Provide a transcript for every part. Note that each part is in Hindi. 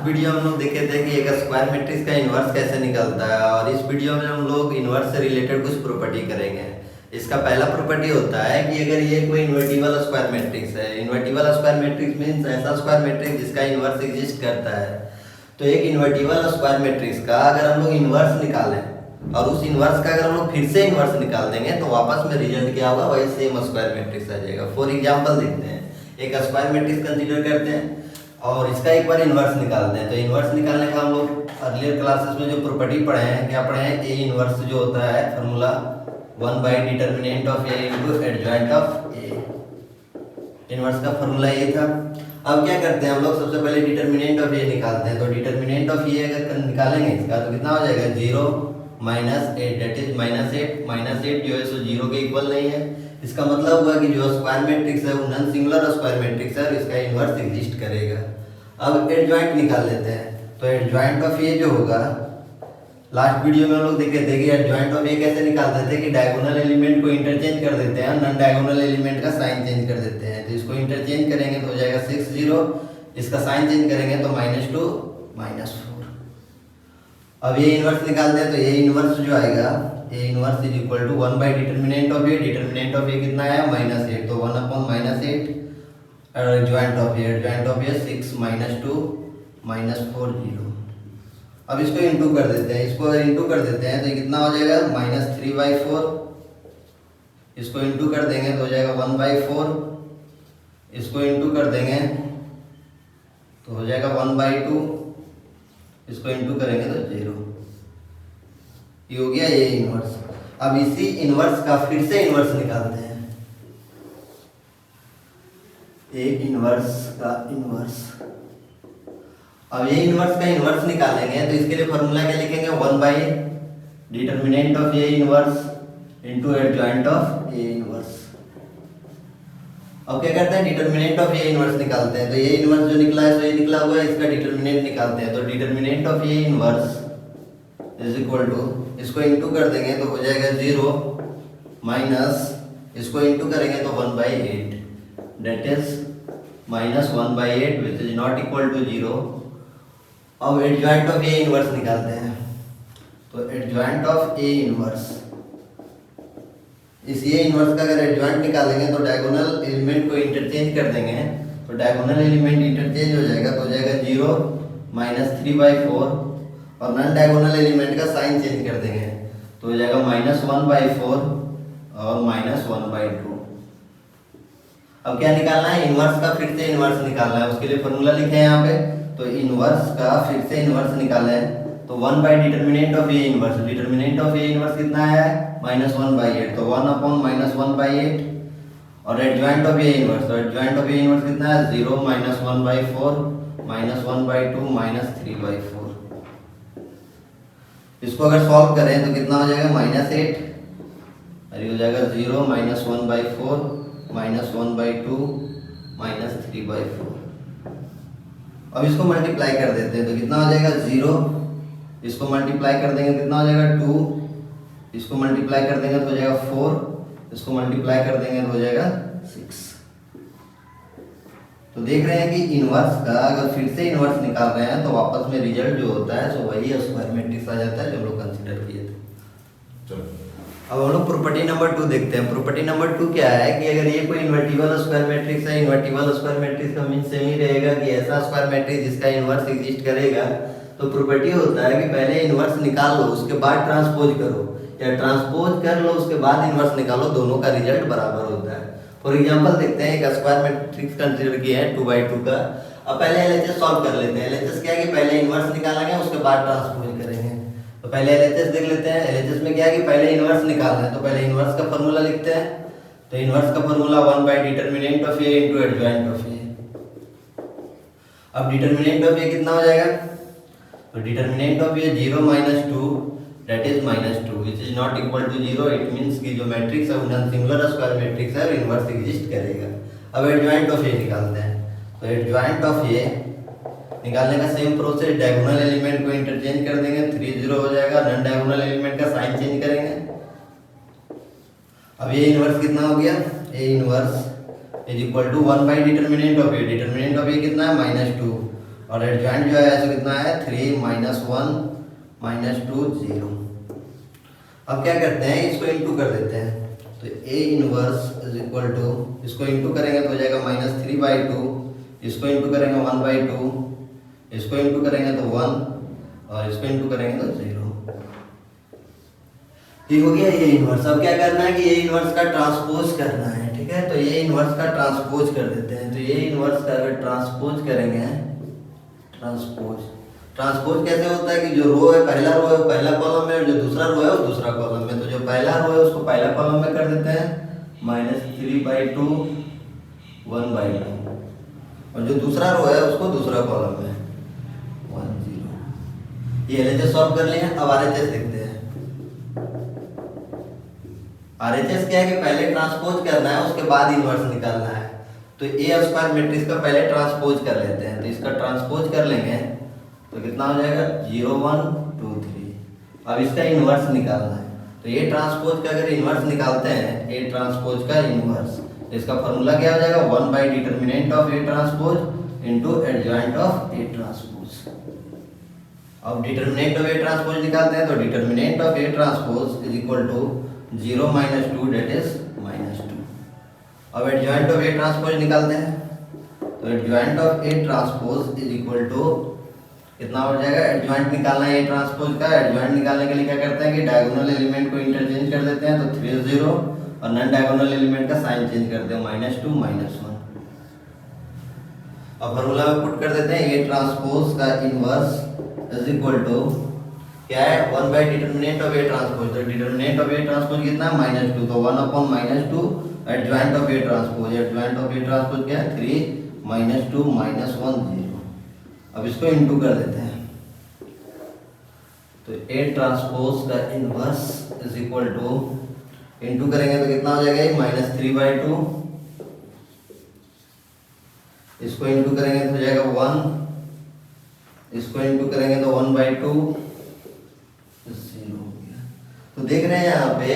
वीडियो में हम लोग देखे थे कि एक स्क्वायर मैट्रिक्स का इन्वर्स कैसे निकलता है, और इस वीडियो में हम लोग इन्वर्स से रिलेटेड कुछ प्रॉपर्टी करेंगे। इसका पहला प्रॉपर्टी होता है कि अगर ये कोई इन्वर्टिबल स्क्वायर मैट्रिक्स है, इन्वर्टिबल स्क्वायर मैट्रिक्स मीन्स ऐसा स्क्वायर मैट्रिक्स जिसका इन्वर्स एग्जिस्ट करता है। तो एक इन्वर्टिबल स्क्वायर मैट्रिक्स का अगर हम लोग इन्वर्स निकालें और उस इन्वर्स का अगर हम लोग फिर से इन्वर्स निकाल देंगे तो वापस में रिजल्ट क्या होगा, वही सेम स्क्वायर मैट्रिक्स आ जाएगा। फॉर एग्जाम्पल देखते हैं, एक स्क्वायर मैट्रिक्स कंसीडर करते हैं और इसका एक बार इन्वर्स निकालते हैं। तो इन्वर्स निकालने का हम लोग अर्लियर क्लासेस में जो प्रॉपर्टी पढ़े हैं, क्या पढ़े हैं, ए इन्वर्स जो होता है formula one by determinant of A into adjoint of A. Inverse का फार्मूला ये था। अब क्या करते हैं हम लोग, सबसे पहले डिटर्मिनेंट ऑफ ए निकालते हैं। तो डिटर्मिनेंट ऑफ ए अगर निकालेंगे इसका तो कितना हो जाएगा, 0 - 8 दैट इज -8 जो है सो 0 के इक्वल नहीं है। इसका मतलब हुआ कि जो स्क्वायर मैट्रिक्स है वो नॉन सिंगुलर स्क्वायर मैट्रिक्स है और इसका इन्वर्स एग्जिस्ट करेगा। अब एडजॉइंट निकाल लेते हैं। तो एडजॉइंट ऑफ ए जो होगा, लास्ट वीडियो में हम लोग देखे थे कि एडजॉइंट ऑफ ए कैसे निकालते थे कि डायगोनल एलिमेंट को इंटरचेंज कर देते हैं, नॉन डायगोनल एलिमेंट का साइन चेंज कर देते हैं। तो इसको इंटरचेंज करेंगे तो हो जाएगा 6 0, इसका साइन चेंज करेंगे तो -2 -4। अब ये इन्वर्स निकालते हैं। तो ये इन्वर्स जो आएगा, A inverse is equal to one by determinant of A. Determinant of A कितना है, -8, तो 1/-8 और एडजॉइंट ऑफ ए 6 - 2 -4 0। अब इसको इंटू कर देते हैं, इसको इंटू कर देते हैं तो कितना हो जाएगा, -3/4। इसको इंटू कर देंगे तो हो जाएगा 1/4। इसको इंटू कर देंगे तो हो जाएगा 1/2। इसको इंटू करेंगे तो 0। ये हो गया ये इन्वर्स। अब इसी इन्वर्स का फिर से इन्वर्स निकालते हैं। एक इन्वर्स का इन्वर्स। अब ये इन्वर्स का इन्वर्स निकालेंगे तो इसके लिए फॉर्मूला क्या लिखेंगे, one by determinant of A inverse into adjoint of A inverse. अब क्या करते हैं, डिटर्मिनेंट ऑफ ए इन्वर्स निकालते हैं। तो ये इन्वर्स जो निकला है तो ये निकला हुआ है, इसका डिटर्मिनेंट निकालते हैं। तो determinant of A inverse is equal to, इसको इंटू कर देंगे तो हो जाएगा 0 माइनस, इसको इंटू करेंगे तो 1/8 that is -1/8 which is not equal to 0। अब एडजॉइंट ऑफ ए इन्वर्स निकालते हैं। तो एडजॉइंट ऑफ ए इन्वर्स, इस ए इन्वर्स का अगर एडजॉइंट निकालेंगे तो डायगोनल एलिमेंट को इंटरचेंज कर देंगे। तो डायगोनल एलिमेंट इंटरचेंज हो जाएगा तो हो जाएगा 0 -3/4 और नॉन डायगोनल एलिमेंट का साइन चेंज कर देंगे तो हो जाएगा -1/4 और -1/2। अब क्या निकालना है, इन्वर्स का फिर से इन्वर्स निकालना है। उसके लिए फॉर्मूला लिखे हैं यहाँ पे। तो इन्वर्स का फिर से इन्वर्स निकाले तो one by determinant of A inverse. Determinant of A inverse कितना है, -1/8, तो 1/-1/8 और एडजॉइंट ऑफ ए इन्वर्स। तो एडजॉइंट ऑफ ए इन्वर्स कितना है, 0 -1/4 -1/2 -3/4। इसको अगर सॉल्व करें तो कितना हो जाएगा, -8 और ये हो जाएगा 0 -1/4 -1/2 -3/4। अब इसको मल्टीप्लाई कर देते हैं तो कितना हो जाएगा, 0, इसको मल्टीप्लाई कर देंगे कितना हो जाएगा 2, इसको मल्टीप्लाई कर देंगे तो हो जाएगा 4, इसको मल्टीप्लाई कर देंगे तो हो जाएगा 6। तो देख रहे हैं कि इन्वर्स का अगर फिर से इन्वर्स निकाल रहे हैं तो वापस में रिजल्ट जो होता है सो वही स्क्वायर मैट्रिक्स आ जाता है जो हम लोग कंसीडर किए थे। चलो अब हम लोग प्रॉपर्टी नंबर 2 देखते हैं। प्रॉपर्टी नंबर 2 क्या है कि अगर ये कोई इन्वर्टिबल स्क्वायर मैट्रिक्स है, इन्वर्टिबल स्क्वायर मैट्रिक्स का मीन सेम ही रहेगा कि ऐसा स्क्वायर मैट्रिक्स जिसका इन्वर्स एग्जिस्ट करेगा। तो प्रॉपर्टी होता है कि पहले इन्वर्स निकाल लो उसके बाद ट्रांसपोज करो, या ट्रांसपोज कर लो उसके बाद इन्वर्स निकालो, दोनों का रिजल्ट बराबर होता है। फॉर एग्जाम्पल देखते हैं, एक स्क्वायर मैट्रिक्स कंसीडर किया है 2/2 का। अब पहले एलएचएस सॉल्व कर लेते हैं। एलएचएस क्या है कि पहले इन्वर्स निकालेंगे उसके बाद ट्रांसपोज करेंगे। तो पहले एलएचएस देख लेते हैं। एलएचएस में क्या है कि पहले इन्वर्स निकालना है। तो पहले इन्वर्स का फार्मूला लिखते हैं। तो इन्वर्स का formula one by determinant of A into adjoint of A. अब डिटर्मिनेंट ऑफ ए कितना हो जाएगा, तो determinant of A 0 - 2 that is -2 which is not equal to 0। It means कि जो मैट्रिक्स है वो नॉन सिंगुलर स्क्वायर मैट्रिक्स है और इन्वर्स एग्जिस्ट करेगा। अब एडजॉइंट ऑफ ए निकालते हैं। तो एडजॉइंट ऑफ ए निकालने का सेम प्रोसेस, डायगोनल एलिमेंट को इंटरचेंज कर देंगे, 3 0 हो जाएगा, नॉन डायगोनल एलिमेंट का साइन चेंज करेंगे। अब ये इन्वर्स कितना हो गया, A inverse is equal to one by determinant of A. Determinant of A कितना है, -2 और एडजॉइंट जो है सो कितना है 3 -1 -2 0। अब क्या करते हैं, इसको इंटू कर देते हैं। तो A inverse is equal to, इसको इंटू करेंगे तो हो जाएगा -3/2, इसको इंटू करेंगे 1/2, इसको इंटू करेंगे तो 1 और इसको इंटू करेंगे तो 0। ये हो गया ये इनवर्स। अब क्या करना है कि ये इनवर्स का ट्रांसपोज करना है, ठीक है। तो ये इनवर्स का ट्रांसपोज कर देते हैं। तो ये इनवर्स का अगर ट्रांसपोज करेंगे, ट्रांसपोज कैसे होता है कि जो रो है, पहला रो है वो पहला कॉलम में और जो दूसरा रो है वो दूसरा कॉलम में। तो जो पहला रो है उसको पहला कॉलम में कर देते हैं -3/2 1/2 और जो दूसरा रो है उसको दूसरा कॉलम में 1 0। ये एलएचएस सॉल्व कर लिए। अब आरएचएस देखते हैं। आरएचएस क्या है कि पहले ट्रांसपोज करना है उसके बाद इनवर्स निकालना है। तो ए स्क्वायर मैट्रिक्स का पहले ट्रांसपोज कर लेते हैं। तो इसका ट्रांसपोज कर लेंगे तो कितना हो जाएगा 0 1 2 3। अब इसका इनवर्स निकालना है। तो ये ट्रांसपोज का अगर इनवर्स निकालते हैं, ए ट्रांसपोज का इनवर्स, तो इसका फॉर्मूला क्या हो जाएगा 1/डिटर्मिनेंट of A transpose into adjoint of A transpose. अब डिटर्मिनेंट ऑफ ए ट्रांसपोज निकालते हैं तो determinant of A transpose is equal to 0 -2 that is -2। अब एडजॉइंट ऑफ ए ट्रांसपोज निकालते हैं। तो adjoint of A transpose is equal to कितना हो जाएगा, एडजॉइंट निकालना है ए ट्रांसपोज का। एडजॉइंट निकालने के लिए क्या करते हैं कि डायगोनल एलिमेंट को इंटरचेंज कर देते हैं। तो 3 0 और नॉन डायगोनल एलिमेंट का साइन चेंज करते हैं -2 -1। अब फॉर्मूला में पुट कर देते हैं ए ट्रांसपोज का इनवर्स इज इक्वल टू क्या है 1/डिटर्मिनेंट ऑफ ए ट्रांसपोज। तो डिटर्मिनेंट ऑफ ए ट्रांसपोज कितना है -2, तो 1/-2 adjoint of A transpose. Adjoint of A transpose क्या है 3 -2 -1 0। अब इसको इंटू कर देते हैं। तो ए ट्रांसपोज का inverse is equal to, into करेंगे तो कितना हो जाएगा -3/2, इसको इंटू करेंगे तो हो जाएगा 1, इसको इंटू करेंगे तो 1/2 0 हो गया। तो देख रहे हैं यहाँ पे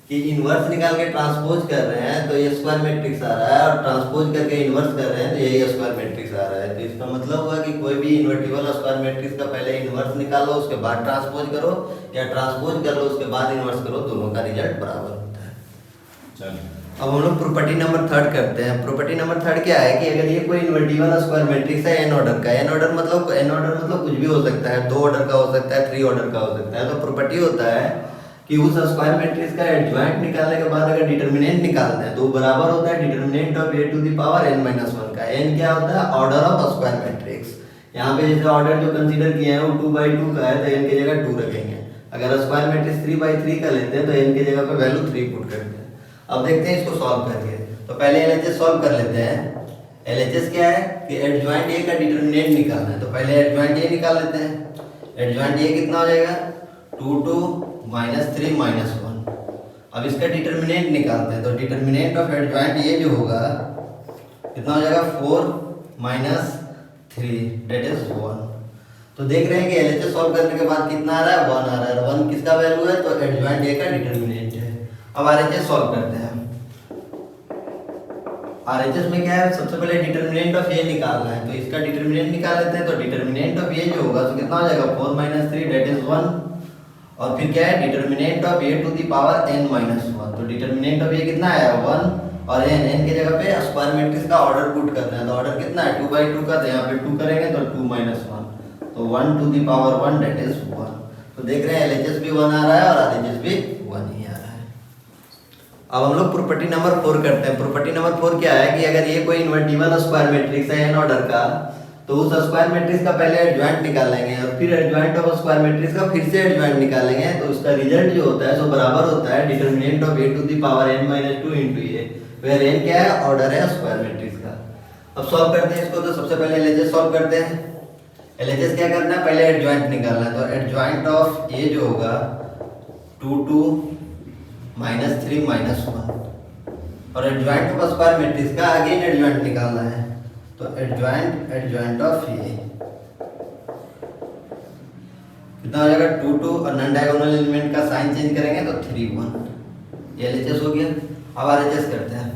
कि इनवर्स निकाल के ट्रांसपोज कर रहे हैं तो ये स्क्वायर मैट्रिक्स आ रहा है, और ट्रांसपोज करके इनवर्स कर रहे हैं तो यही स्क्वायर मैट्रिक्स आ रहा है। तो इसका मतलब हुआ कि कोई भी इन्वर्टिबल स्क्वायर मैट्रिक्स का पहले इनवर्स निकालो उसके बाद ट्रांसपोज करो, या ट्रांसपोज कर लो उसके बाद इनवर्स करो, दोनों का रिजल्ट बराबर होता है। अब हम लोग प्रॉपर्टी नंबर 3 करते हैं। प्रॉपर्टी नंबर 3 क्या है कि अगर ये कोई इन्वर्टिबल स्क्वायर मैट्रिक्स है एन ऑर्डर का, एन ऑर्डर मतलब कुछ भी हो सकता है, 2 ऑर्डर का हो सकता है, 3 ऑर्डर का हो सकता है। तो प्रॉपर्टी होता है कि उस स्क्वायर मैट्रिक्स का एडजॉइंट निकालने के बाद अगर डिटर्मिनेंट निकालते हैं तो बराबर होता है determinant of A to the power n - 1 का। n क्या होता है, ऑर्डर ऑफ स्क्वायर मैट्रिक्स। यहाँ पे जैसे ऑर्डर जो कंसीडर किए हैं वो 2/2 का है तो n की जगह 2 रखेंगे। अगर स्क्वायर मैट्रिक्स 3/3 का लेते हैं तो n की जगह पे वैल्यू 3 पुट करते हैं। अब देखते हैं इसको सॉल्व करके। तो पहले एलएचएस सॉल्व कर लेते हैं। एलएचएस क्या है कि एडजॉइंट ए का डिटर्मिनेंट निकालना है। तो पहले एडजॉइंट ए निकाल लेते हैं। एडजॉइंट ए कितना हो जाएगा 2 2 -3 -1। अब इसका डिटर्मिनेंट निकालते हैं। तो डिटर्मिनेंट ऑफ एडजॉइंट ये जो होगा कितना हो जाएगा 4 -3 दैट इज 1। तो देख रहे हैं कि एलएचएस सॉल्व करने के बाद कितना आ रहा है 1 आ रहा है। 1 किसका वैल्यू है, तो एडजॉइंट ए का डिटर्मिनेंट है। अब आरएचएस सॉल्व करते हैं। आरएचएस में क्या है, सबसे पहले डिटर्मिनेंट ऑफ ए निकालना है। तो इसका डिटर्मिनेंट निकाल लेते हैं। तो डिटर्मिनेंट ऑफ ए जो होगा तो कितना हो जाएगा 4 -3 दैट इज 1। और फिर क्या है determinant of A to the power n - 1। तो डिटर्मिनेंट ऑफ ए कितना आया 1 और n की जगह पे स्क्वायर मैट्रिक्स का ऑर्डर पुट करना है। तो ऑर्डर कितना है 2/2 का, तो यहाँ पे 2 करेंगे तो 2 - 1 तो 1 to the power 1 that is 1। तो देख रहे हैं एलएचएस भी 1 आ रहा है और आरएचएस भी 1 ही आ रहा है। अब हम लोग प्रॉपर्टी नंबर 4 करते हैं। प्रॉपर्टी नंबर 4 क्या है कि अगर ये कोई इन्वर्टिबल स्क्वायर मैट्रिक्स है n ऑर्डर का तो उस स्क्वायर मैट्रिक्स का पहले एडजॉइंट निकालेंगे और फिर एडजॉइंट ऑफ स्क्वायर मैट्रिक्स का फिर से एडजॉइंट निकालेंगे। तो उसका रिजल्ट जो होता है सो बराबर होता है determinant of A to the power n - 2 into A, where n क्या है, ऑर्डर है स्क्वायर मैट्रिक्स का। अब सॉल्व करते हैं इसको। तो सबसे पहले एलएचएस सॉल्व करते हैं। एलएचएस क्या करना है, पहले एडजॉइंट निकालना है। तो एडजॉइंट ऑफ ए जो होगा 2 2 -3 -1 और एडजॉइंट ऑफ स्क्वायर मैट्रिक्स का अगेन एडजॉइंट निकालना है। तो एडजॉइंट ऑफ ए कितना हो जाएगा 2 2 और नॉन डायगोनल एलिमेंट का साइन चेंज करेंगे तो 3 1। ये एलएचएस हो गया। अब आरएचएस करते हैं।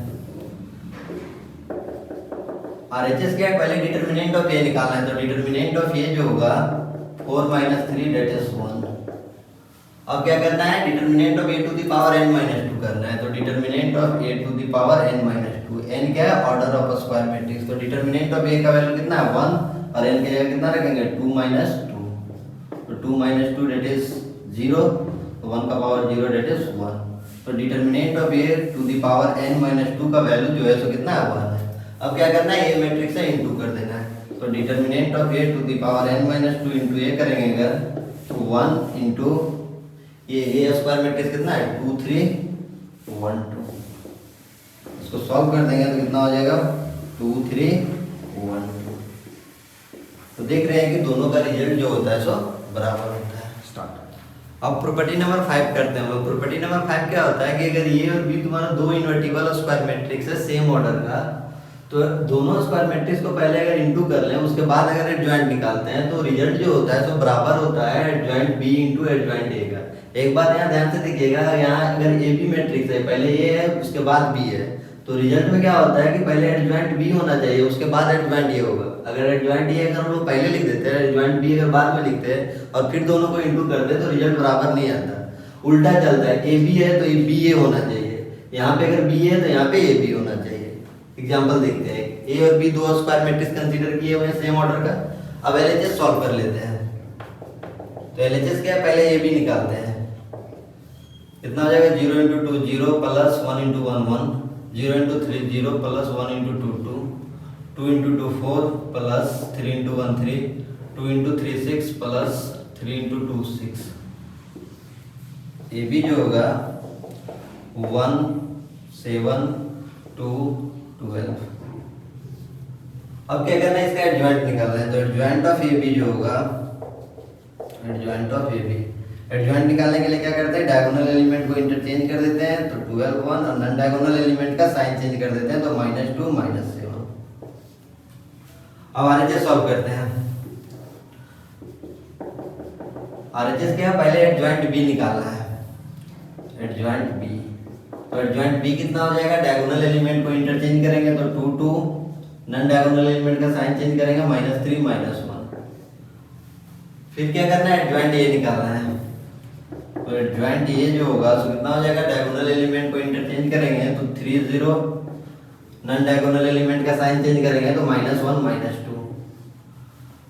RHS क्या है, पहले डिटर्मिनेंट ऑफ ए निकालना है, तो डिटर्मिनेंट ऑफ ए जो होगा 4 - 3 दैट इज 1। अब क्या करना है, determinant of A to the power n - 2 करना है, तो determinant of A to the power n - 2, n क्या है, order of a square matrix, तो डिटर्मिनेंट ऑफ ए का वैल्यू कितना है 1 और n का कितना रखेंगे 2 - 2, तो 2 - 2 दैट इज 0, तो 1 का पावर 0 दैट इज 1, तो determinant of A to the power n - 2 का वैल्यू जो है सो कितना है 1 है। अब क्या करना है, ए मैट्रिक्स से इनटू कर देना है, तो determinant of A to the power n - 2 into A करेंगे अगर, तो 1 इनटू ये ए स्क्वायर मैट्रिक्स कितना है 2 3 1 2, इसको सॉल्व कर देंगे तो कितना हो जाएगा 2 3 1 2। तो देख रहे हैं कि दोनों का रिजल्ट जो होता है सो बराबर होता है। स्टार्ट। अब प्रॉपर्टी नंबर 5 करते हैं हम लोग। प्रॉपर्टी नंबर 5 क्या होता है कि अगर ए और बी तुम्हारा दो इन्वर्टिबल स्क्वायर मैट्रिक्स है सेम ऑर्डर का, तो दोनों स्क्वायर मैट्रिक्स को पहले अगर इनटू कर लें, उसके बाद अगर एडजॉइंट निकालते हैं तो रिजल्ट जो होता है तो बराबर होता है adjoint B into adjoint A का। एक बात यहाँ ध्यान से देखिएगा, यहाँ अगर ए बी मैट्रिक्स है, पहले ए है उसके बाद बी है, तो रिजल्ट में क्या होता है कि पहले एडजॉइंट बी होना चाहिए, उसके बाद एडजॉइंट ए होगा। अगर एडजॉइंट ए अगर हम लोग पहले लिख देते हैं, एडजॉइंट बी अगर बाद में लिखते हैं और फिर दोनों को इनटू करते हैं तो रिजल्ट बराबर नहीं आता, उल्टा चलता है। ए बी है तो बी ए होना चाहिए, यहाँ पे अगर बी है तो यहाँ पे ए बी होना चाहिए। एग्जाम्पल देखते हैं, ए और बी दो स्क्वायर मैट्रिक्स कंसीडर किए हुए हैं सेम ऑर्डर का। अब एलएचएस सॉल्व कर लेते हैं, तो एलएचएस क्या है, पहले ए बी निकालते हैं, कितना हो जाएगा 0 × 2 0 plus 1 × 1 1, 0 × 3 0 plus 1 × 2 2, 2 × 2 4 plus 3 × 1 3, 2 × 3 6 plus 3 × 2 6। A B जो होगा 1 7 2 12। अब क्या करना है, इसका एडजॉइंट निकालना है, तो एडजॉइंट ऑफ ए बी जो होगा, adjoint of A B, adjoint निकालने के लिए क्या करते हैं, डायगोनल एलिमेंट को इंटरचेंज कर देते हैं, तो 12 1 और नॉन डायगोनल एलिमेंट का साइन चेंज कर देते हैं, तो -2 -7। अब आरएचएस सॉल्व करते हैं। आरएचएस क्या है, पहले एडजॉइंट बी निकालना है, एडजॉइंट बी, तो एडजॉइंट बी कितना हो जाएगा, डायगोनल एलिमेंट को इंटरचेंज करेंगे तो 2 2, नॉन डायगोनल एलिमेंट का साइन चेंज करेंगे -3 -1। फिर क्या करना है, एडजॉइंट ए निकालना है, तो एडजॉइंट ए जो होगा तो कितना हो जाएगा, डायगोनल एलिमेंट को इंटरचेंज करेंगे तो 3 0, नॉन डायगोनल एलिमेंट का साइन चेंज करेंगे तो -1 -2।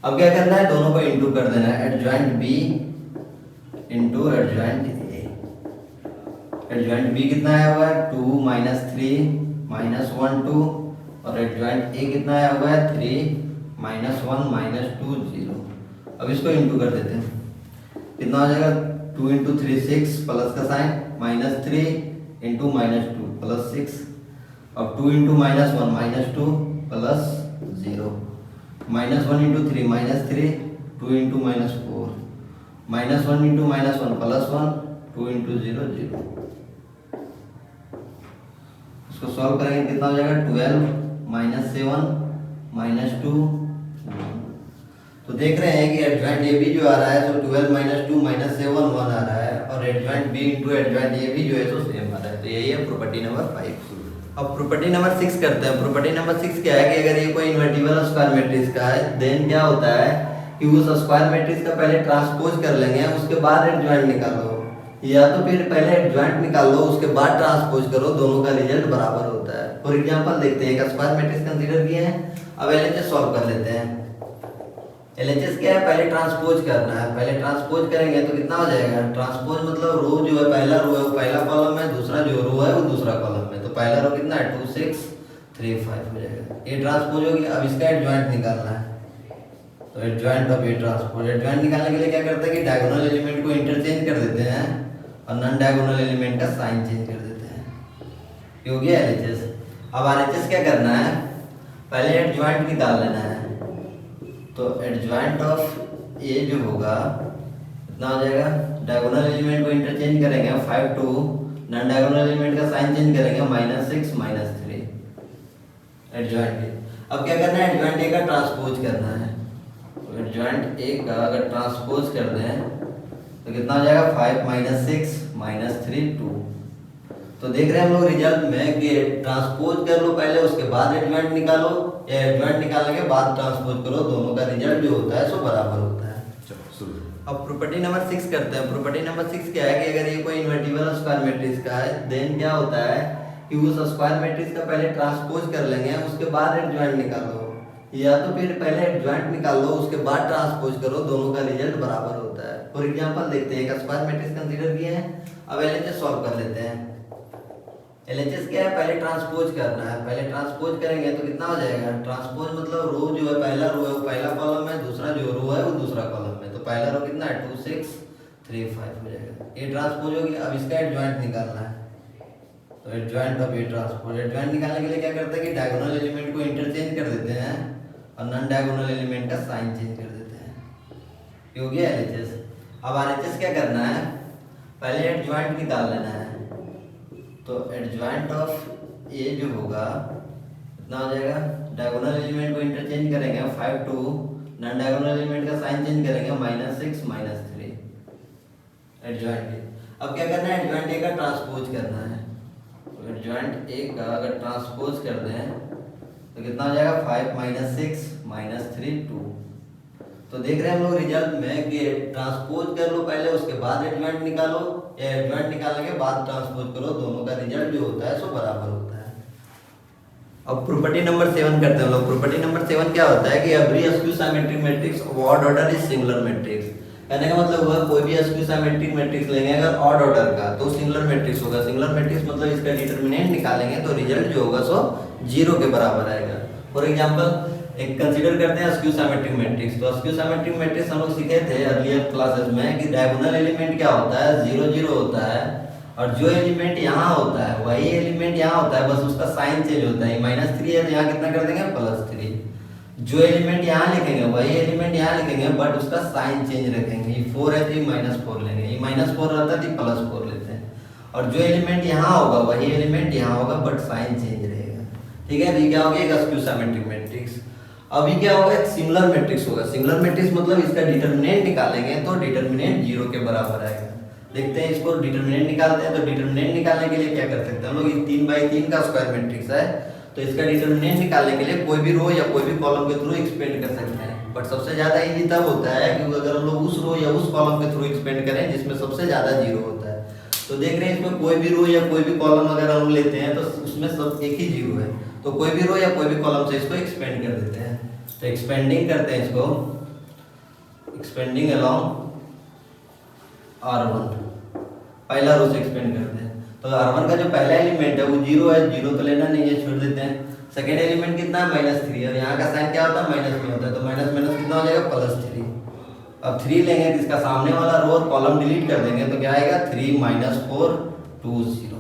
अब क्या करना है, दोनों को इनटू कर देना है, adjoint B into adjoint A. Adjoint B कितना आया हुआ है 2 -3 -1 2, और एडजॉइंट ए कितना आया हुआ है 3 -1 -2 0। अब इसको इनटू कर देते हैं, कितना हो जाएगा 2 × 3 6 प्लस का साइन -3 × -2 प्लस 6, अब 2 × -1 -2 प्लस 0, -1 × 3 -3, 2 × -4, -1 × -1 प्लस 1, 2 × 0 0। इसको सॉल्व करेंगे कितना हो जाएगा 12 -7 -2 1। तो देख रहे हैं कि एडजॉइंट ए बी जो आ रहा है तो 12 -2 -7 1 आ रहा है, और adjoint B into adjoint A B जो है तो सेम आ रहा है। तो यही है प्रॉपर्टी नंबर 5। अब प्रॉपर्टी नंबर 6 करते हैं। प्रॉपर्टी नंबर 6 क्या है कि अगर ये कोई इन्वर्टिबल स्क्वायर मैट्रिक्स का है, देन क्या होता है कि उस स्क्वायर मैट्रिक्स का पहले ट्रांसपोज कर लेंगे, उसके बाद एडजॉइंट निकालो, या तो फिर पहले एडजॉइंट निकाल लो उसके बाद ट्रांसपोज करो, दोनों का रिजल्ट बराबर होता है। फॉर एग्जांपल देखते हैं, एक स्क्वायर मैट्रिक्स कंसीडर किए हैं, अब एलएचएस सॉल्व कर लेते हैं। एलएचएस क्या है, पहले ट्रांसपोज करना है, पहले ट्रांसपोज करेंगे तो कितना हो जाएगा, ट्रांसपोज मतलब रो जो है, पहला रो है वो पहला कॉलम है, दूसरा जो रो है वो दूसरा कॉलम है, तो पहला रो कितना है 2 6 3 5 हो जाएगा। ये ट्रांसपोज हो गया। अब इसका एडजॉइंट निकालना है, तो adjoint of A transpose, adjoint निकालने के लिए क्या करते हैं कि डायगोनल एलिमेंट को इंटरचेंज कर देते हैं और नॉन डायगोनल एलिमेंट का साइन चेंज कर देते हैं। ये हो गया एलएचएस। अब आरएचएस क्या करना है, पहले एडजॉइंट निकाल लेना है, तो एडजॉइंट ऑफ ए जो होगा कितना हो जाएगा, डायगोनल एलिमेंट को इंटरचेंज करेंगे 5 2, नॉन डायगोनल एलिमेंट का साइन चेंज करेंगे -6 -3 एडजॉइंट ए। अब क्या करना है, एडजॉइंट ए का ट्रांसपोज करना है, तो एडजॉइंट ए का अगर ट्रांसपोज कर दें तो कितना हो जाएगा 5 -6 -3 2। तो देख रहे हैं हम लोग रिजल्ट में कि ट्रांसपोज कर लो पहले, उसके बाद एडजॉइंट निकालो, या एडजॉइंट निकालने के बाद ट्रांसपोज करो, दोनों का रिजल्ट जो होता है सो बराबर होता है। अब प्रॉपर्टी नंबर 6 करते हैं। प्रॉपर्टी नंबर 6 क्या है कि अगर ये कोई इन्वर्टिबल स्क्वायर मैट्रिक्स का है, देन क्या होता है कि उस स्क्वायर मैट्रिक्स का पहले ट्रांसपोज कर लेंगे, उसके बाद एडजॉइंट निकालो, या तो फिर पहले एडजॉइंट निकाल लो उसके बाद ट्रांसपोज करो, दोनों का रिजल्ट बराबर होता है। फॉर एग्जांपल देखते हैं, एक स्क्वायर मैट्रिक्स कंसीडर किए हैं, अब एलएचएस सॉल्व कर लेते हैं। एलएचएस क्या है, पहले ट्रांसपोज करना है। पहले ट्रांसपोज करेंगे तो कितना हो जाएगा, ट्रांसपोज मतलब रो जो है, पहला रो है वो पहला कॉलम है, दूसरा जो रो है वो दूसरा कॉलम है, तो पहला रो कितना है 2 6 3 5 हो जाएगा। ये ट्रांसपोज हो गया। अब इसका एडजॉइंट निकालना है, तो एडजॉइंट ऑफ ये ट्रांसपोज, एडजॉइंट निकालने के लिए क्या करते हैं कि डायगोनल एलिमेंट को इंटरचेंज कर देते हैं और नॉन डायगोनल एलिमेंट का साइन चेंज कर देते हैं। ये हो गया एलएचएस। अब आरएचएस क्या करना है, पहले एडजॉइंट निकाल लेना है, तो एडजॉइंट ऑफ ए जो होगा कितना हो जाएगा, डायगोनल एलिमेंट को इंटरचेंज करेंगे 5 2, नॉन डायगोनल एलिमेंट का साइन चेंज करेंगे -6 -3 एडजॉइंट। अब क्या करना है, एडजॉइंट ए का ट्रांसपोज करना है, तो एडजॉइंट ए का अगर ट्रांसपोज कर दें तो कितना हो जाएगा 5 -6 -3 2। तो देख रहे हैं हम लोग रिजल्ट में कि ट्रांसपोज कर लो पहले, उसके बाद एडजॉइंट निकालो, या एडजॉइंट निकालने के बाद ट्रांसपोज करो, दोनों का रिजल्ट जो होता है सो बराबर होता है। अब प्रॉपर्टी नंबर 7 करते हैं लोग। प्रॉपर्टी नंबर 7 क्या होता है कि every skew symmetric matrix of odd order is singular matrix. कहने का मतलब हुआ कोई भी स्क्यू सिमेट्रिक मैट्रिक्स लेंगे अगर ऑड ऑर्डर का तो सिंगुलर मैट्रिक्स होगा। सिंगुलर मैट्रिक्स मतलब इसका डिटरमिनेंट निकालेंगे तो रिजल्ट जो होगा सो 0 के बराबर आएगा। फॉर एग्जांपल एक कंसीडर करते हैं स्क्यू सिमेट्रिक मैट्रिक्स। तो स्क्यू सिमेट्रिक मैट्रिक्स हम लोग सीखे थे अर्लियर क्लासेस में कि डायगोनल एलिमेंट क्या होता है, 0 0 होता है, और जो एलिमेंट यहाँ होता है वही एलिमेंट यहाँ होता है, बस उसका साइन चेंज होता है। -3 है तो यहाँ कितना कर देंगे +3। जो एलिमेंट यहाँ लिखेंगे वही एलिमेंट यहाँ लिखेंगे, बट उसका साइन चेंज रखेंगे। ये 4 है तो ये -4 लेंगे, ये -4 रहता है तो +4 लेते हैं, और जो एलिमेंट यहाँ होगा वही एलिमेंट यहाँ होगा, बट साइन चेंज रहेगा। ठीक है, ये क्या हो गया स्क्यू सिमेट्रिक मैट्रिक्स। अभी क्या होगा, एक सिंगुलर मैट्रिक्स होगा। सिंगुलर मैट्रिक्स मतलब इसका डिटरमिनेंट निकालेंगे तो डिटरमिनेंट 0 के बराबर आएगा। देखते हैं इसको डिटरमिनेंट निकालते हैं। तो डिटरमिनेंट निकालने के लिए क्या कर सकते हैं हम लोग, ये 3x3 का स्क्वायर मैट्रिक्स है, तो इसका डिटरमिनेंट निकालने के लिए कोई भी रो या कोई भी कॉलम के थ्रू एक्सपेंड कर सकते हैं। बट सबसे ज्यादा इजी तब होता है कि अगर हम लोग उस रो या उस कॉलम के थ्रू एक्सपेंड करें जिसमें सबसे ज्यादा 0 होता है। तो देख रहे हैं इसमें कोई भी रो या कोई भी कॉलम अगर हम लेते हैं तो उसमें सब एक ही 0 है, तो कोई भी रो या कोई भी कॉलम से इसको एक्सपेंड कर देते हैं। तो एक्सपेंडिंग करते हैं इसको, एक्सपेंडिंग अलोंग R1, पहला रो से एक्सपेंड करते हैं। तो R1 का जो पहला एलिमेंट है वो 0 है, 0 तो लेना नहीं है, छोड़ देते हैं। सेकेंड एलिमेंट कितना है -3, और यहाँ का साइन क्या होता है माइनस में होता है, तो माइनस माइनस कितना हो जाएगा +3। अब 3 लेंगे तो इसका सामने वाला रो और कॉलम डिलीट कर देंगे तो क्या आएगा 3 -4 2 0।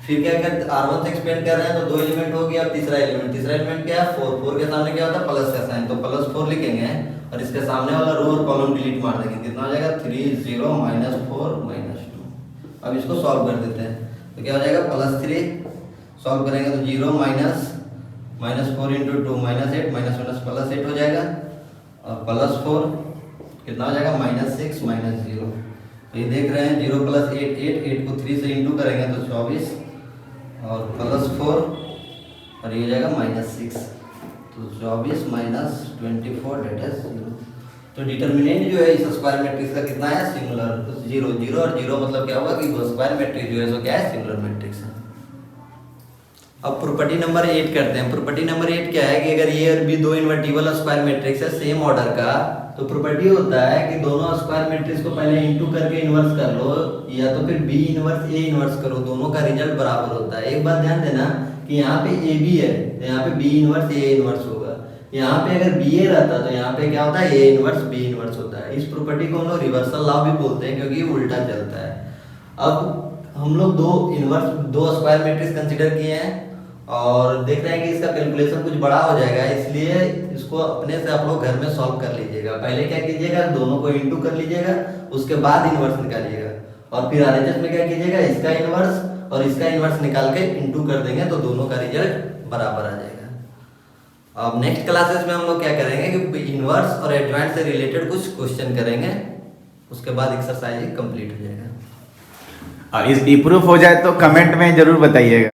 फिर क्या करते हैं, R1 से एक्सपेंड कर रहे हैं तो 2 एलिमेंट हो गया। अब तीसरा एलिमेंट क्या है 4, 4 के सामने क्या होता है प्लस का साइन, तो +4 लिखेंगे और इसके सामने वाला रो और कॉलम डिलीट मार देंगे, कितना हो जाएगा 3 0 -4 -2। अब इसको सॉल्व कर देते हैं तो क्या हो जाएगा +3, सॉल्व करेंगे तो 0 -4 × 2 -8 -8 हो जाएगा, और +4 कितना हो जाएगा -6 -0। तो ये देख रहे हैं 0 + 8 8 को 3 से इंटू करेंगे तो 24, और +4 और ये हो जाएगा -6, तो 24 - 24 दैट इज 0। तो डिटरमिनेंट जो है इस स्क्वायर मैट्रिक्स का कितना है सिंगुलर, तो 0 0 और 0 मतलब क्या होगा कि वो स्क्वायर मैट्रिक्स जो है सो क्या है सिंगुलर मैट्रिक्स है। अब प्रॉपर्टी नंबर 8 करते हैं। प्रॉपर्टी नंबर 8 क्या है कि अगर ये और भी दो इन्वर्टिबल स्क्वायर मैट्रिक्स है सेम ऑर्डर का, तो प्रॉपर्टी होता है कि दोनों स्क्वायर मैट्रिक्स को पहले इनटू करके इन्वर्स कर लो, या तो फिर बी इन्वर्स ए इन्वर्स करो, दोनों का रिजल्ट बराबर होता है। एक बात ध्यान देना कि यहाँ पे ए बी है तो यहाँ पे बी इन्वर्स ए इन्वर्स होगा, यहाँ पे अगर बी ए रहता तो यहाँ पे क्या होता है ए इन्वर्स बी इन्वर्स होता है। इस प्रॉपर्टी को हम लोग रिवर्सल लॉ भी बोलते हैं क्योंकि उल्टा चलता है। अब हम लोग दो स्क्वायर मैट्रिक्स कंसीडर किए हैं और देख रहे हैं कि इसका कैलकुलेशन कुछ बड़ा हो जाएगा, इसलिए इसको अपने से आप लोग घर में सॉल्व कर लीजिएगा। पहले क्या कीजिएगा, दोनों को इंटू कर लीजिएगा, उसके बाद इन्वर्स निकालिएगा, और फिर आरएचएस में क्या कीजिएगा इसका इन्वर्स और इसका इन्वर्स निकाल के इंटू कर देंगे तो दोनों का रिजल्ट बराबर आ जाएगा। अब नेक्स्ट क्लासेस में हम लोग क्या करेंगे कि इन्वर्स और एडजॉइंट से रिलेटेड कुछ क्वेश्चन करेंगे, उसके बाद एक्सरसाइज कंप्लीट हो जाएगा। और इस प्रूफ हो जाए तो कमेंट में जरूर बताइएगा।